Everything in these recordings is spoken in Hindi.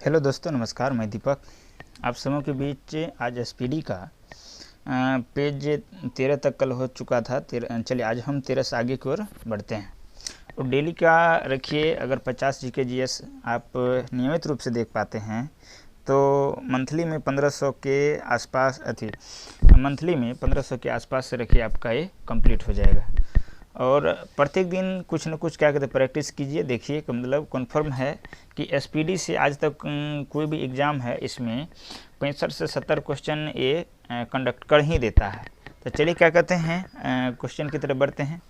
हेलो दोस्तों, नमस्कार। मैं दीपक आप समूह के बीच आज एसपीडी का पेज 13 तक कल हो चुका था। चलिए आज हम 13 से आगे की ओर बढ़ते हैं। तो डेली का रखिए, अगर 50 जीके जीएस आप नियमित रूप से देख पाते हैं तो मंथली में 1500 के आसपास मंथली में 1500 के आसपास से रखिए, आपका ये कंप्लीट हो जाएगा। और प्रत्येक दिन कुछ न कुछ क्या कहते हैं प्रैक्टिस कीजिए। देखिए मतलब कन्फर्म है कि एसपीडी से आज तक कोई भी एग्ज़ाम है इसमें 65 से 70 क्वेश्चन ये कंडक्ट कर ही देता है। तो चलिए क्या कहते हैं क्वेश्चन की तरफ बढ़ते हैं।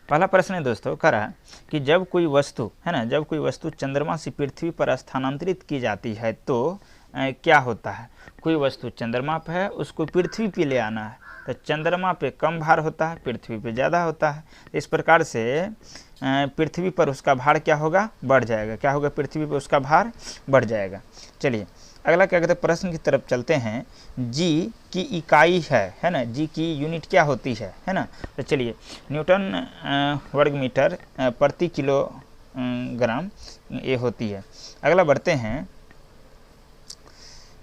पहला प्रश्न है दोस्तों, कह रहा कि जब कोई वस्तु है ना, जब कोई वस्तु चंद्रमा से पृथ्वी पर स्थानांतरित की जाती है तो क्या होता है। कोई वस्तु चंद्रमा पर है, उसको पृथ्वी पे ले आना है तो चंद्रमा पे कम भार होता है, पृथ्वी पे ज़्यादा होता है। इस प्रकार से पृथ्वी पर उसका भार क्या होगा, बढ़ जाएगा। क्या होगा, पृथ्वी पर उसका भार बढ़ जाएगा। चलिए अगला क्या कहते हैं प्रश्न की तरफ चलते हैं। जी की इकाई है ना, जी की यूनिट क्या होती है ना। तो चलिए न्यूटन वर्ग मीटर प्रति किलोग्राम ये होती है। अगला बढ़ते हैं,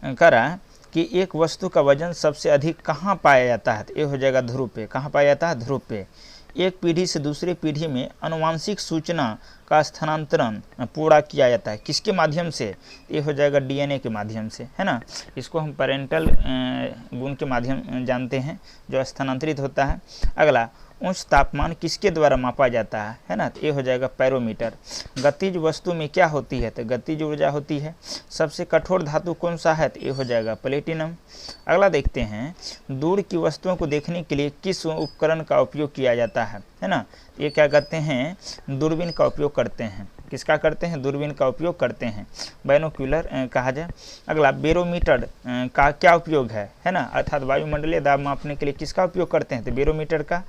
करा कि एक वस्तु का वजन सबसे अधिक कहाँ पाया जाता है। तो ये हो जाएगा ध्रुव पे। कहाँ पाया जाता है, ध्रुव पे। एक पीढ़ी से दूसरी पीढ़ी में आनुवांशिक सूचना का स्थानांतरण पूरा किया जाता है किसके माध्यम से। ये हो जाएगा डीएनए के माध्यम से, है ना। इसको हम पेरेंटल गुण के माध्यम जानते हैं जो स्थानांतरित होता है। अगला, उच्च तापमान किसके द्वारा मापा जाता है ना। तो ये हो जाएगा पैरोमीटर। गतिज वस्तु में क्या होती है, तो गतिज ऊर्जा होती है। सबसे कठोर धातु कौन सा है, तो ये हो जाएगा प्लेटिनम। अगला देखते हैं, दूर की वस्तुओं को देखने के लिए किस उपकरण का उपयोग किया जाता है ना। ये क्या कहते हैं, दूरबीन का उपयोग करते हैं। किसका करते हैं, दूरबीन का उपयोग करते हैं, बाइनोक्यूलर कहा जाए। अगला, बेरोमीटर का क्या उपयोग है ना, अर्थात वायुमंडलीय दाब मापने के लिए किसका उपयोग करते हैं, तो बेरोमीटर का।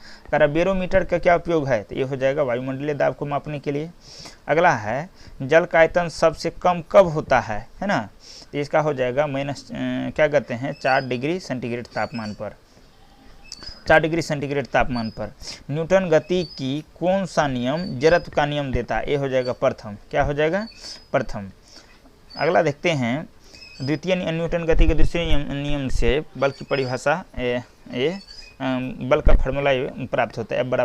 बेरोमीटर का क्या उपयोग है, तो ये हो जाएगा वायुमंडलीय दाब को मापने के लिए। अगला है, जल का आयतन सबसे कम कब होता है ना। तो इसका हो जाएगा क्या कहते हैं 4 डिग्री सेंटीग्रेड तापमान पर। 4 डिग्री सेंटीग्रेड तापमान पर न्यूटन गति की कौन सा नियम जड़त्व का नियम देता है। ये हो जाएगा प्रथम। क्या हो जाएगा, प्रथम। अगला देखते हैं, द्वितीय न्यूटन गति के दूसरे नियम से बल की परिभाषा बल का फार्मूला प्राप्त होता है, F = ma।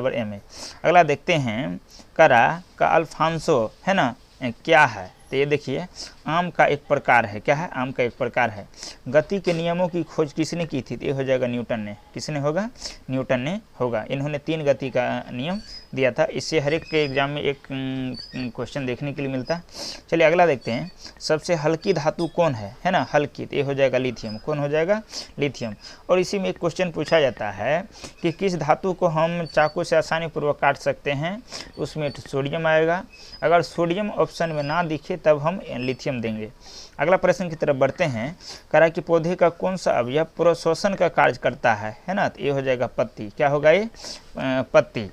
अगला देखते हैं, करा का अल्फांसो है ना क्या है। तो ये देखिए आम का एक प्रकार है। क्या है, आम का एक प्रकार है। गति के नियमों की खोज किसने की थी, तो ये हो जाएगा न्यूटन ने। किसने होगा, न्यूटन ने होगा। इन्होंने 3 गति का नियम दिया था। इससे हर एक के एग्जाम में एक क्वेश्चन देखने के लिए मिलता है। चलिए अगला देखते हैं, सबसे हल्की धातु कौन है ना, हल्की। तो ये हो जाएगा लिथियम। कौन हो जाएगा, लिथियम। और इसी में एक क्वेश्चन पूछा जाता है कि किस धातु को हम चाकू से आसानी पूर्वक काट सकते हैं, उसमें सोडियम आएगा। अगर सोडियम ऑप्शन में ना दिखे तब हम लिथियम देंगे। अगला प्रश्न की तरफ बढ़ते हैं, करा कि पौधे का कौन सा अवयव प्रशोषण का कार्य करता है ना। तो ये हो जाएगा पत्ती। क्या होगा ये, पत्ती।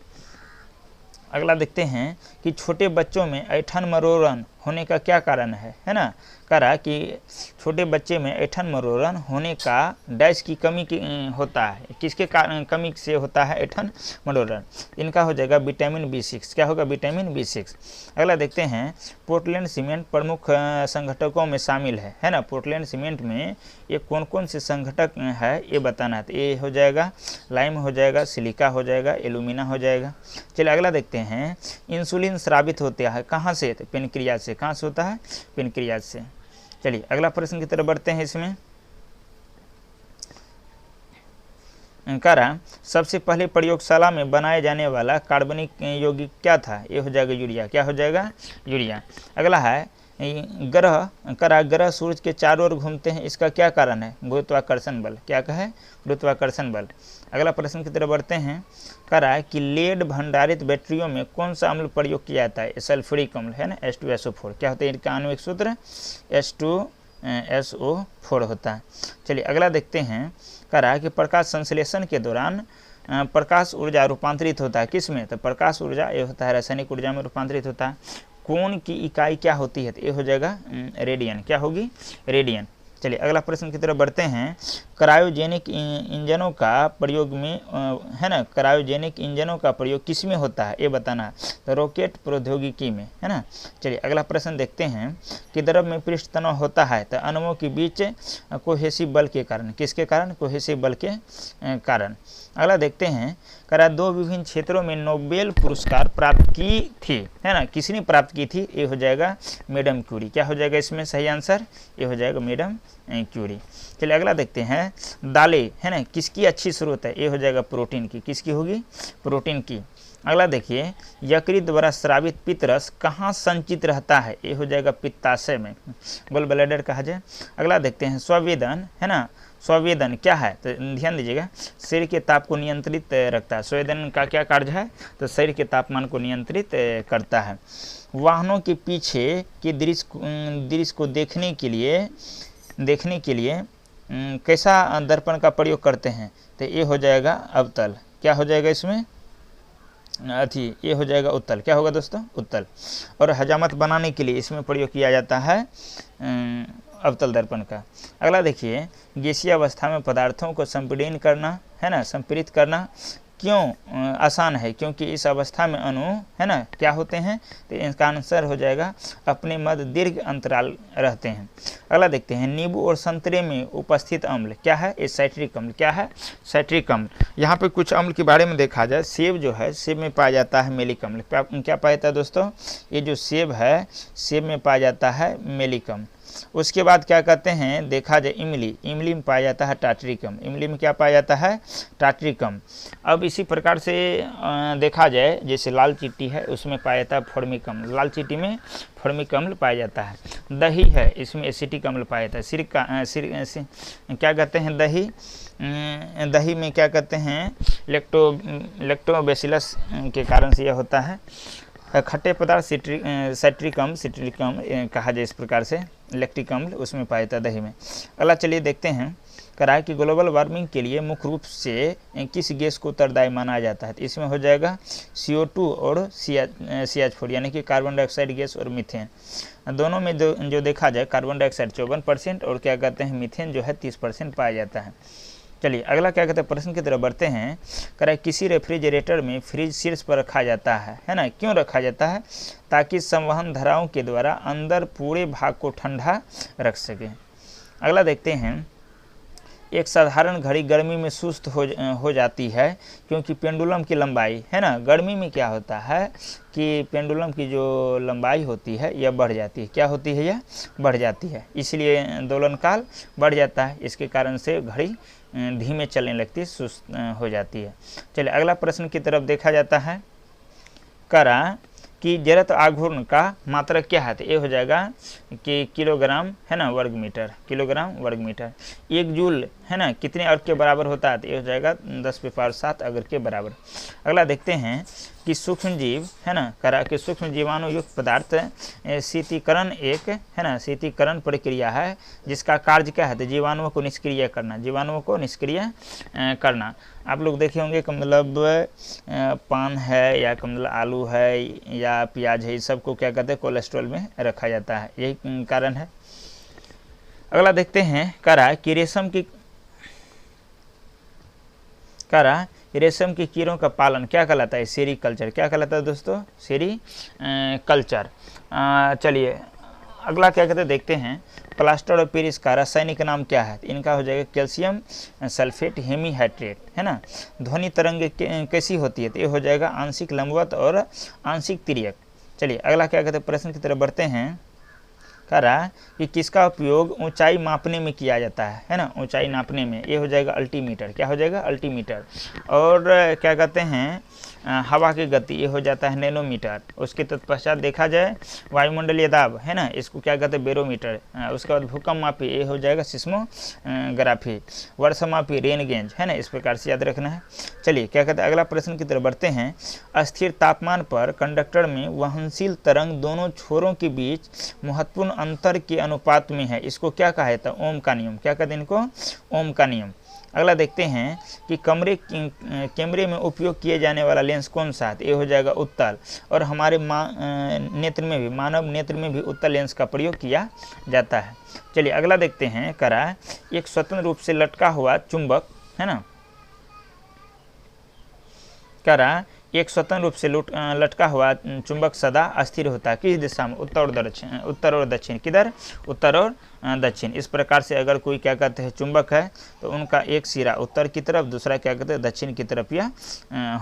अगला देखते हैं कि छोटे बच्चों में ऐंठन मरोड़न होने का क्या कारण है ना। करा कि छोटे बच्चे में ऐंठन मरोड़न होने का डैश की कमी होता है। किसके कारण कमी से होता है ऐंठन मरोड़न, इनका हो जाएगा विटामिन B6। क्या होगा, विटामिन B6। अगला देखते हैं, पोर्टलैंड सीमेंट प्रमुख संघटकों में शामिल है ना। पोर्टलैंड सीमेंट में ये कौन कौन से संघटक है ये बताना है। तो ये हो जाएगा लाइम हो जाएगा, सिलिका हो जाएगा, एल्यूमिना हो जाएगा। चलिए अगला देखते हैं, इंसुलिन स्रावित होता है कहाँ से, तो पेनक्रियाज से। कहाँ से होता है, पेनक्रियाज से। चलिए अगला प्रश्न की तरफ बढ़ते हैं। इसमें करा सबसे पहले प्रयोगशाला में बनाए जाने वाला कार्बनिक यौगिक क्या था। ये हो जाएगा यूरिया। क्या हो जाएगा, यूरिया। अगला है, ग्रह सूरज के चारों ओर घूमते हैं, इसका क्या कारण है, गुरुत्वाकर्षण बल। क्या कहे, गुरुत्वाकर्षण बल। अगला प्रश्न की तरफ बढ़ते हैं, करा कि लेड भंडारित बैटरियों में कौन सा अम्ल प्रयोग किया जाता है, सल्फ्यूरिक अम्ल है ना, H2SO4। क्या होता है इनका आणविक सूत्र, H2SO4 होता है। चलिए अगला देखते हैं, करा कि प्रकाश संश्लेषण के दौरान प्रकाश ऊर्जा रूपांतरित होता है किसमें, तो प्रकाश ऊर्जा ये होता है रासायनिक ऊर्जा में रूपांतरित होता है। कोण की इकाई क्या होती है, तो ये हो जाएगा रेडियन। क्या होगी, रेडियन। चलिए अगला प्रश्न की तरफ बढ़ते हैं, क्रायोजेनिक इंजनों का प्रयोग में है ना, क्रायोजेनिक इंजनों का प्रयोग किस में होता है ये बताना है, तो रॉकेट प्रौद्योगिकी में, है ना। चलिए अगला प्रश्न देखते हैं कि द्रव में पृष्ठ तनाव होता है तो अणुओं के बीच कोहेसिव बल के कारण, किसके कारण, कोहेसिव बल के कारण। अगला देखते हैं, करा 2 विभिन्न क्षेत्रों में नोबेल पुरस्कार प्राप्त की थी, है ना, किसने प्राप्त की थी, ये हो जाएगा मैडम क्यूरी। क्या हो जाएगा इसमें सही आंसर, ये हो जाएगा मैडम क्यूरी। चलिए अगला देखते हैं, दालें, है ना, किसकी अच्छी स्रोत है, ये हो जाएगा प्रोटीन की, किसकी होगी, प्रोटीन की। अगला देखिए, यकृत द्वारा स्रावित पित्तरस कहाँ संचित रहता है, ये हो जाएगा पित्ताशय में, गोल ब्लैडर कहा जाए। अगला देखते हैं, संवेदन, है ना, संवेदन क्या है, तो ध्यान दीजिएगा, शरीर के ताप को नियंत्रित रखता है। संवेदन का क्या कार्य है, तो शरीर के तापमान को नियंत्रित करता है। वाहनों के पीछे के दृश्य को देखने के लिए कैसा दर्पण का प्रयोग करते हैं, तो ये हो जाएगा अवतल। क्या हो जाएगा इसमें, ये हो जाएगा उत्तल। क्या होगा दोस्तों, उत्तल। और हजामत बनाने के लिए इसमें प्रयोग किया जाता है अवतल दर्पण का। अगला देखिए, गैसीय अवस्था में पदार्थों को संपीड़न करना, है ना, संपीड़ित करना क्यों आसान है, क्योंकि इस अवस्था में अणु, है ना, क्या होते हैं, तो इसका आंसर हो जाएगा अपने मध्य दीर्घ अंतराल रहते हैं। अगला देखते हैं, नींबू और संतरे में उपस्थित अम्ल क्या है, ये साइट्रिक अम्ल। क्या है, साइट्रिक अम्ल। यहाँ पे कुछ अम्ल के बारे में देखा जाए, सेब जो है, सेब में पाया जाता है मेलिक अम्ल। क्या पाया जाता है दोस्तों, ये जो सेब है, सेब में पाया जाता है मेलिक अम्ल। उसके बाद क्या कहते हैं, देखा जाए इमली में पाया जाता है टार्टरिक अम्ल। इमली में क्या पाया जाता है, टार्टरिक अम्ल। अब इसी प्रकार से देखा जाए, जैसे लाल चींटी है उसमें पाया जाता है फॉर्मिक अम्ल, लाल चींटी में फॉर्मिक अम्ल पाया जाता है। दही है, इसमें एसिटिक अम्ल पाया जाता है। क्या कहते हैं, दही में क्या कहते हैं, लैक्टोबैसिलस के कारण से यह होता है। खट्टे पदार्थ सिट्रिक अम्ल कहा जाए, इस प्रकार से लैक्टिक अम्ल उसमें पाया जाता है दही में। अगला चलिए देखते हैं, करा कि ग्लोबल वार्मिंग के लिए मुख्य रूप से किस गैस को उत्तरदायी माना जाता है, तो इसमें हो जाएगा CO2 और CH4, यानी कि कार्बन डाइऑक्साइड गैस और मीथेन। दोनों में जो देखा जाए, कार्बन डाइऑक्साइड 54% और क्या कहते हैं, मीथेन जो है 30% पाया जाता है। चलिए अगला क्या कहते हैं, प्रश्न की तरफ बढ़ते हैं। करा किसी रेफ्रिजरेटर में फ्रिज शीर्ष पर रखा जाता है ना, क्यों रखा जाता है, ताकि संवहन धाराओं के द्वारा अंदर पूरे भाग को ठंडा रख सके। अगला देखते हैं, एक साधारण घड़ी गर्मी में सुस्त हो जाती है क्योंकि पेंडुलम की लंबाई, है ना, गर्मी में क्या होता है कि पेंडुलम की जो लंबाई होती है यह बढ़ जाती है। क्या होती है, यह बढ़ जाती है, इसलिए दोलन काल बढ़ जाता है। इसके कारण से घड़ी धीमे चलने लगती है, सुस्त हो जाती है। चलिए अगला प्रश्न की तरफ देखा जाता है, करा कि जड़त्व आघूर्ण का मात्रक क्या है, तो ये हो जाएगा कि किलोग्राम, है ना, वर्ग मीटर, किलोग्राम वर्ग मीटर। 1 जूल, है ना, कितने अर्ग के बराबर होता है, तो ये हो जाएगा 10⁻7 अर्ग के बराबर। अगला देखते हैं कि सूक्ष्म जीव, है ना, करा कि सूक्ष्म जीवाणु युक्त पदार्थ शीतीकरण एक, है ना, शीतीकरण प्रक्रिया है जिसका कार्य क्या है, तो जीवाणुओं को निष्क्रिय करना, जीवाणुओं को निष्क्रिय करना। आप लोग देखे होंगे कि मतलब पान है या मतलब आलू है या प्याज है, इस सब को क्या कहते हैं, कोलेस्ट्रॉल में रखा जाता है, यही कारण है। अगला देखते हैं, करा कि रेशम की कीड़ों का पालन क्या कहलाता है, सेरीकल्चर। क्या कहलाता है दोस्तों, सेरीकल्चर। चलिए अगला क्या कहते हैं, देखते हैं, प्लास्टर ऑफ पेरिस का रासायनिक नाम क्या है, इनका हो जाएगा कैल्शियम सल्फेट हेमीहाइड्रेट, है ना। ध्वनि तरंग कैसी होती है, तो ये हो जाएगा आंशिक लंबवत और आंशिक तिर्यक। चलिए अगला क्या कहते हैं, प्रश्न की तरफ बढ़ते हैं। करा कि किसका उपयोग ऊंचाई मापने में किया जाता है ना, ऊंचाई नापने में, ये हो जाएगा अल्टीमीटर। क्या हो जाएगा, अल्टीमीटर। और क्या कहते हैं, हवा की गति, ये हो जाता है नैनोमीटर। उसके तत्पश्चात देखा जाए वायुमंडलीय दाब, है ना, इसको क्या कहते हैं, बैरोमीटर। उसके बाद भूकंप मापी, ये हो जाएगा सिस्मोग्राफी। वर्षा मापी, रेन गेज, है ना, इस प्रकार से याद रखना है। चलिए क्या कहते हैं, अगला प्रश्न की तरफ बढ़ते हैं। अस्थिर तापमान पर कंडक्टर में वहनशील तरंग दोनों छोरों के बीच महत्वपूर्ण अंतर के अनुपात में है, इसको क्या कहा जाता है, ओम का नियम। क्या कहते हैं इनको, ओम का नियम। अगला देखते हैं कि कैमरे में उपयोग किए जाने वाला लेंस कौन सा है? ये हो जाएगा उत्तल। और हमारे नेत्र में भी, मानव नेत्र में भी उत्तल लेंस का प्रयोग किया जाता है। चलिए अगला देखते हैं, करा एक स्वतंत्र रूप से लटका हुआ चुंबक, है ना, करा एक स्वतंत्र रूप से लटका हुआ चुंबक सदा अस्थिर होता है किस दिशा में? उत्तर और दक्षिण। किधर? उत्तर और दक्षिण। इस प्रकार से अगर कोई क्या कहते हैं चुंबक है तो उनका एक सिरा उत्तर की तरफ, दूसरा क्या कहते हैं दक्षिण की तरफ यह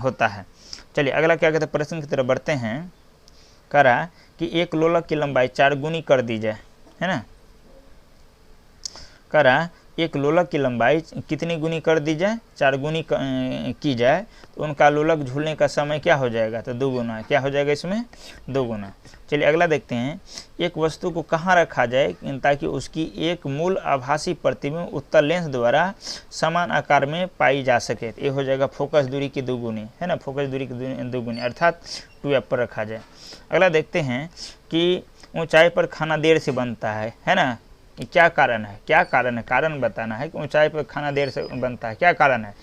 होता है। चलिए अगला क्या कहते हैं प्रश्न की तरफ बढ़ते हैं। करा कि एक लोलक की लंबाई 4 गुनी कर दी जाए, है ना, करा एक लोलक की लंबाई कितनी गुनी कर दी जाए? 4 गुनी की जाए तो उनका लोलक झूलने का समय क्या हो जाएगा? तो 2 गुना। क्या हो जाएगा इसमें? 2 गुना। चलिए अगला देखते हैं, एक वस्तु को कहाँ रखा जाए ताकि उसकी एक मूल आभासी प्रतिबिंब उत्तल लेंस द्वारा समान आकार में पाई जा सके? ये हो जाएगा फोकस दूरी की 2 गुनी, है ना, फोकस दूरी की 2 गुनी अर्थात 2f पर रखा जाए। अगला देखते हैं कि ऊंचाई पर खाना देर से बनता है ना, कि क्या कारण है? क्या कारण है? कारण बताना है कि ऊंचाई पर खाना देर से बनता है, क्या कारण है?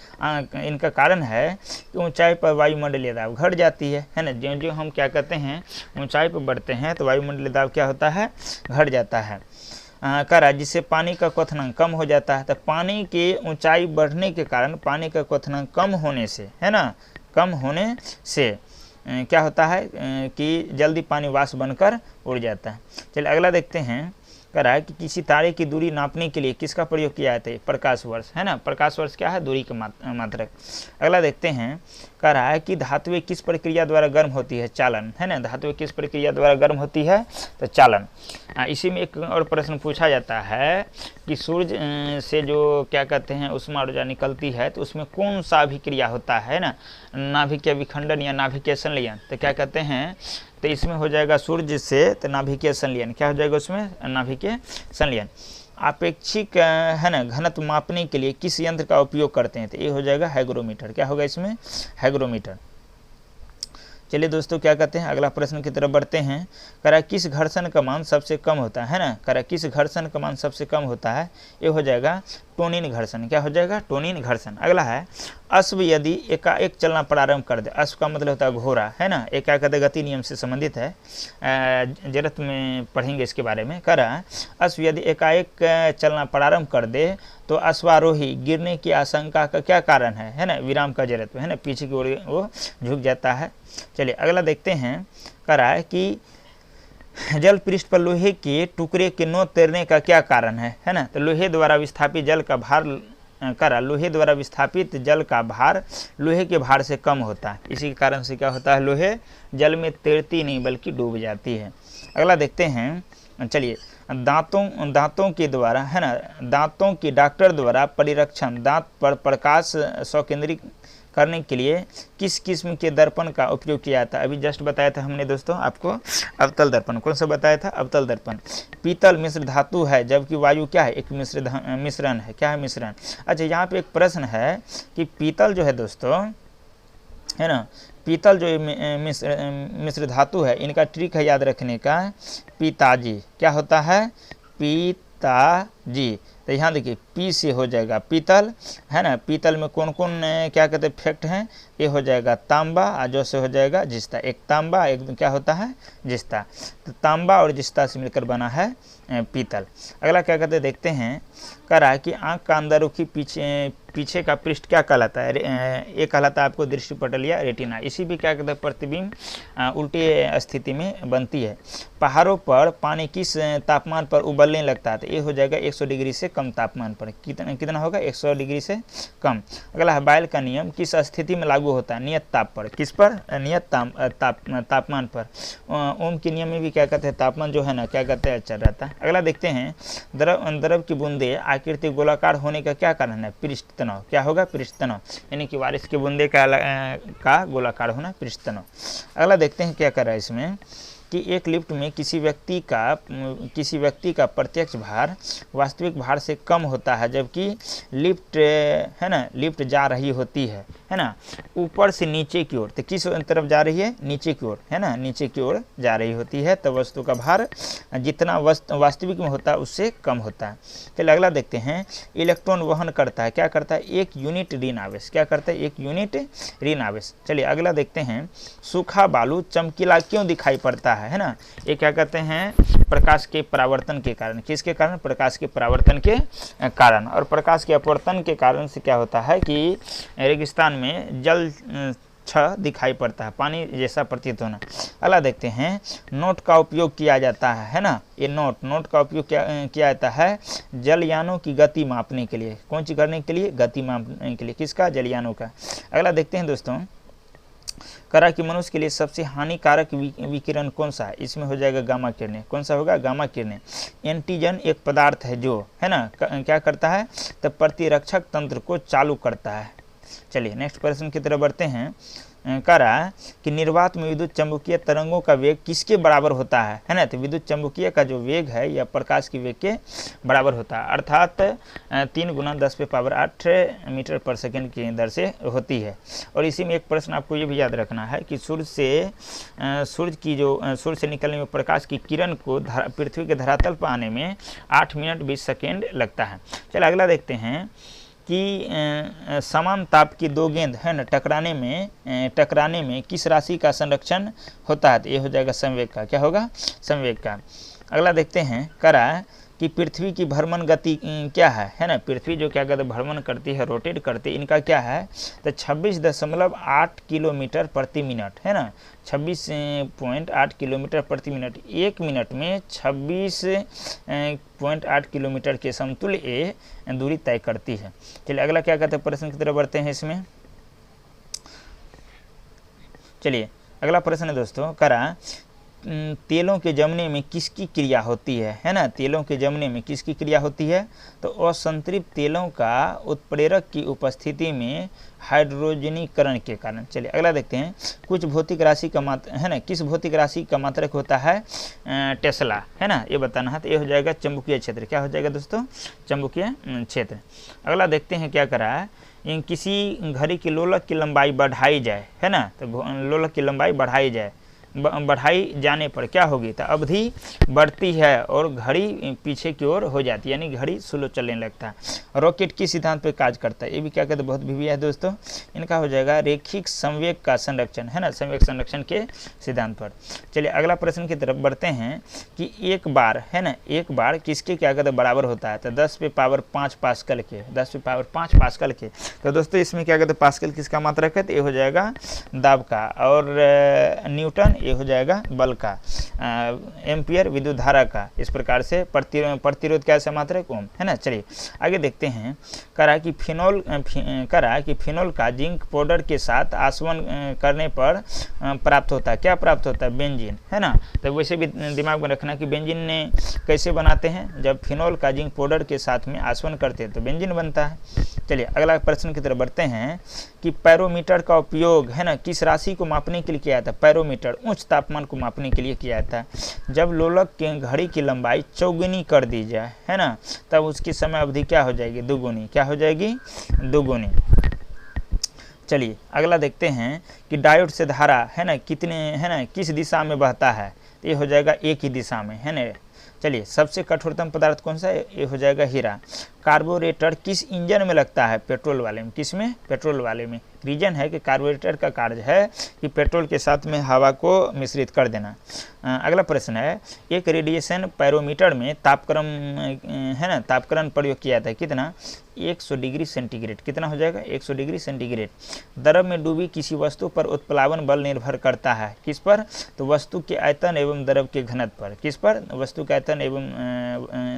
इनका कारण है कि ऊंचाई पर वायुमंडलीय दाब घट जाती है ना। जो जो हम क्या कहते हैं ऊंचाई पर बढ़ते हैं तो वायुमंडलीय दाब क्या होता है? घट जाता है। करा जिससे पानी का क्वथनांक कम हो जाता है। तो पानी के ऊंचाई बढ़ने के कारण पानी का क्वथनांक कम होने से, है ना, कम होने से क्या होता है कि जल्दी पानी वाष्प बनकर उड़ जाता है। चलिए अगला देखते हैं, कह रहा है कि किसी तारे की दूरी नापने के लिए किसका प्रयोग किया जाता है? प्रकाश वर्ष, है ना, प्रकाश वर्ष क्या है? दूरी का मात्रक। अगला देखते हैं, कह रहा है कि धातुएं किस प्रक्रिया द्वारा गर्म होती है? चालन, है ना, धातुएं किस प्रक्रिया द्वारा गर्म होती है? तो चालन। इसी में एक और प्रश्न पूछा जाता है कि सूर्य से जो क्या कहते हैं उष्मा ऊर्जा निकलती है तो उसमें कौन सा अभिक्रिया होता है ना, नाभिकीय विखंडन या नाभिकीय संलयन? तो क्या कहते हैं, तो इसमें हो जाएगा सूर्य से तो नाभिकीय संलयन। क्या हो जाएगा उसमें? नाभिकीय संलयन। आपेक्षिक है ना घनत्व मापने के लिए किस यंत्र का उपयोग करते हैं? तो ये हो जाएगा हाइग्रोमीटर। क्या होगा इसमें? हाइग्रोमीटर। चलिए दोस्तों क्या कहते हैं अगला प्रश्न की तरफ बढ़ते हैं। करा किस घर्षण का मान सबसे कम होता है ना, करा किस घर्षण का मान सबसे कम होता है? ये हो जाएगा टोनिन घर्षण। क्या हो जाएगा? टोनिन घर्षण। अगला है, अश्व यदि एकाएक चलना प्रारंभ कर दे, अश्व का मतलब होता है घोड़ा, है ना, एक क्या कहते हैं गति नियम से संबंधित है, जरूरत में पढ़ेंगे इसके बारे में। करा अश्व यदि एकाएक चलना प्रारंभ कर दे तो अश्वारोही गिरने की आशंका का क्या कारण है ना, विराम का जरूरत है ना, पीछे की ओर वो झुक जाता है। चलिए अगला देखते हैं, करा है कि जल पृष्ठ पर लोहे के टुकड़े के न तैरने का क्या कारण है ना, तो लोहे द्वारा विस्थापित जल का भार करा लोहे द्वारा विस्थापित जल का भार लोहे के भार से कम होता है। इसी के कारण से क्या होता है, लोहे जल में तैरती नहीं बल्कि डूब जाती है। अगला देखते हैं, चलिए दांतों के द्वारा, है ना, दांतों की डॉक्टर द्वारा परिरक्षण, दांत पर प्रकाश संकेंद्रित करने के लिए किस किस्म के दर्पण का उपयोग किया जाता है? अभी जस्ट बताया था हमने दोस्तों आपको अवतल दर्पण। कौन सा बताया था? अवतल दर्पण। पीतल मिश्र धातु है जबकि वायु क्या है? एक मिश्रण है। क्या है? मिश्रण। अच्छा, यहाँ पे एक प्रश्न है कि पीतल जो है दोस्तों, है ना, पीतल जो मिश्र धातु है, इनका ट्रिक है याद रखने का, पिताजी। क्या होता है? पिताजी। तो यहाँ देखिए पी से हो जाएगा पीतल, है ना, पीतल में कौन कौन क्या कहते हैं फैक्ट हैं? ये हो जाएगा तांबा, जो से हो जाएगा जिस्ता। एक तांबा, एक क्या होता है? जिस्ता। तो तांबा और जिस्ता से मिलकर बना है पीतल। अगला क्या कहते हैं देखते हैं, कह रहा है कि आँख का अंदरुखी पीछे का पृष्ठ क्या कहलाता है? ये कहलाता है आपको दृष्टिपटल या रेटिना। इसी भी क्या कहते हैं प्रतिबिंब उल्टी स्थिति में बनती है। पहाड़ों पर पानी किस तापमान पर उबलने लगता है? तो ये हो जाएगा 100 डिग्री से कम तापमान पर। कितना होगा? 100 डिग्री से कम। अगला है, बायल का नियम किस स्थिति में लागू होता है? नियत ताप पर। किस पर? नियत तापमान पर। ओम के नियम में भी क्या कहते हैं तापमान जो है ना क्या कहते हैं चल रहता है। अगला देखते हैं, द्रव की बूंदे आकृति गोलाकार होने का क्या कारण है? पृष्ठ तनाव। क्या होगा? पृष्ठ तनाव, यानी कि बारिश की बूंदे का गोलाकार होना, पृष्ठ तनाव। अगला देखते हैं क्या कर रहा है इसमें, कि एक लिफ्ट में किसी व्यक्ति का प्रत्यक्ष भार वास्तविक भार से कम होता है, जबकि लिफ्ट है ना, लिफ्ट जा रही होती है ना, ऊपर से नीचे की ओर। तो किस तरफ जा रही है? नीचे की ओर, है ना, नीचे की ओर जा रही होती है। तो वस्तु का भार जितना वास्तविक में होता है उससे कम होता है। चलिए अगला देखते हैं। इलेक्ट्रॉन वहन करता है, क्या करता है? 1 यूनिट ऋण आवेश। क्या करता है? 1 यूनिट ऋण आवेश। चलिए अगला देखते हैं। सूखा बालू चमकीला क्यों दिखाई पड़ता है ना? ये क्या कहते हैं? प्रकाश के परावर्तन के कारण। किसके कारण? प्रकाश के परावर्तन के कारण। और प्रकाश के अपवर्तन के कारण से क्या होता है कि रेगिस्तान में जल दिखाई पड़ता है, पानी जैसा प्रतीत होना। अगला देखते हैं। नोट का उपयोग किया जाता है ना, ये नोट का उपयोग किया जाता है जलयानों की गति मापने के लिए। कौन सी करने के लिए? गति मापने के लिए। किसका? जलयानों का। अगला देखते हैं दोस्तों। करा कि मनुष्य के लिए सबसे हानिकारक विकिरण कौन सा है? इसमें हो जाएगा गामा किरणें। कौन सा होगा? गामा किरणें। एंटीजन एक पदार्थ है जो, है ना, क्या करता है? तो प्रतिरक्षक तंत्र को चालू करता है। चलिए नेक्स्ट प्रश्न की तरफ बढ़ते हैं। करा कि निर्वात में विद्युत चंबकीय तरंगों का वेग किसके बराबर होता है ना? तो विद्युत चंबकीय का जो वेग है यह प्रकाश के वेग के बराबर होता है, अर्थात 3 × 10⁸ मीटर पर सेकंड की दर से होती है। और इसी में एक प्रश्न आपको ये भी याद रखना है कि सूर्य से निकलने में प्रकाश की किरण को पृथ्वी के धरातल पर आने में 8 मिनट 20 सेकेंड लगता है। चलिए अगला देखते हैं कि समान ताप की 2 गेंद है ना टकराने में किस राशि का संरक्षण होता है? तो ये हो जाएगा संवेग का। क्या होगा? संवेग का। अगला देखते हैं। करा कि पृथ्वी की भ्रमण गति क्या है ना? पृथ्वी जो क्या कहते हैं भ्रमण करती है, रोटेट करती है, इनका क्या है? तो 26.8 किलोमीटर प्रति मिनट, है ना, 26.8 किलोमीटर प्रति मिनट। 1 मिनट में 26.8 किलोमीटर के समतुल्य ये दूरी तय करती है। चलिए अगला क्या कहते हैं? प्रश्न की तरफ बढ़ते हैं इसमें। चलिए अगला प्रश्न है दोस्तों। करा तेलों के जमने में किसकी क्रिया होती है ना? तेलों के जमने में किसकी क्रिया होती है? तो असंतृप्त तेलों का उत्प्रेरक की उपस्थिति में हाइड्रोजनीकरण के कारण। चलिए अगला देखते हैं। कुछ भौतिक राशि का है ना, किस भौतिक राशि का मात्रक होता है? टेस्ला, है ना, ये बताना है। तो ये हो जाएगा चुंबकीय क्षेत्र। क्या हो जाएगा दोस्तों? चुंबकीय क्षेत्र। अगला देखते हैं क्या करा है। किसी घड़ी की लोलक की लंबाई बढ़ाई जाए, है ना, तो लोलक की लंबाई बढ़ाई जाने पर क्या होगी? तो अवधि बढ़ती है और घड़ी पीछे की ओर हो जाती है, यानी घड़ी स्लो चलने लगता है। रॉकेट किस सिद्धांत पर कार्य करता है? ये भी क्या कहते हैं? बहुत भी है दोस्तों। इनका हो जाएगा रैखिक संवेग का संरक्षण, है ना, संवेग संरक्षण के सिद्धांत पर। चलिए अगला प्रश्न की तरफ बढ़ते हैं कि एक बार, है ना, एक बार किसके क्या कहते हैं बराबर होता है? तो 10⁵ पास्कल के, 10⁵ पास्कल के। तो दोस्तों इसमें क्या कहते हैं? पास्कल किसका मात्रक है? तो ये हो जाएगा दाब का। और न्यूटन ये हो जाएगा बल का। एम्पियर विद्युत धारा का। इस प्रकार से प्रतिरोध क्या है? मात्रक ओम, है ना। चलिए आगे देखते हैं। करा कि फिनोल का जिंक पाउडर के साथ आसवन करने पर प्राप्त होता है। क्या प्राप्त होता है? बेंजीन, है ना। तो वैसे भी दिमाग में रखना कि बेंजीन ने कैसे बनाते हैं? जब फिनोल का जिंक पाउडर के साथ में आसवन करते हैं तो बेंजीन बनता है। चलिए अगला प्रश्न की तरफ बढ़ते हैं कि पैरोमीटर का उपयोग, है ना, किस राशि को मापने के लिए किया जाता है? पैरोमीटर उच्च तापमान को मापने के लिए किया जाता है। जब लोलक के घड़ी की लंबाई चौगुनी कर दी जाए, है ना, तब उसकी समय अवधि क्या हो जाएगी? दुगुनी। क्या हो जाएगी? दुगुनी। चलिए अगला देखते हैं कि डायोड से धारा, है ना, किस दिशा में बहता है? तो ये हो जाएगा एक ही दिशा में, है ना। चलिए सबसे कठोरतम पदार्थ कौन सा है? ये हो जाएगा हीरा। कार्बोरेटर किस इंजन में लगता है? पेट्रोल वाले में। किस में? पेट्रोल वाले में। रीजन है कि कार्बोरेटर का कार्य है कि पेट्रोल के साथ में हवा को मिश्रित कर देना। अगला प्रश्न है। एक रेडिएशन पैरोमीटर में तापक्रम, है ना, तापक्रम प्रयोग किया था। कितना? 100 डिग्री सेंटीग्रेड। कितना हो जाएगा? 100 डिग्री सेंटीग्रेड। द्रव में डूबी किसी वस्तु पर उत्प्लावन बल निर्भर करता है। किस पर? तो वस्तु के आयतन एवं द्रव के घनत्व पर। किस पर? वस्तु के आयतन एवं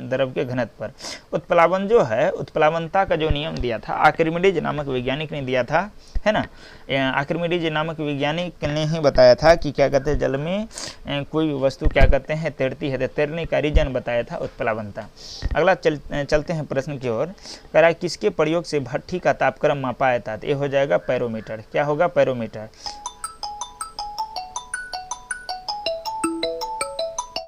द्रव के घनत्व पर। उत्प्लावन जो है, उत्प्लावनता का जो नियम दिया था आर्किमिडीज नामक वैज्ञानिक ने दिया था, है ना। आर्किमिडीज नामक वैज्ञानिक ने ही बताया था कि क्या कहते हैं, जल में कोई भी वस्तु क्या कहते हैं तैरती है, तो तैरने का रीजन बताया था उत्प्लावनता। अगला चलते हैं प्रश्न की ओर। कह रहा है किसके प्रयोग से भट्ठी का तापक्रम मापा जाता है? तो ये हो जाएगा पैरोमीटर। क्या होगा? पैरोमीटर।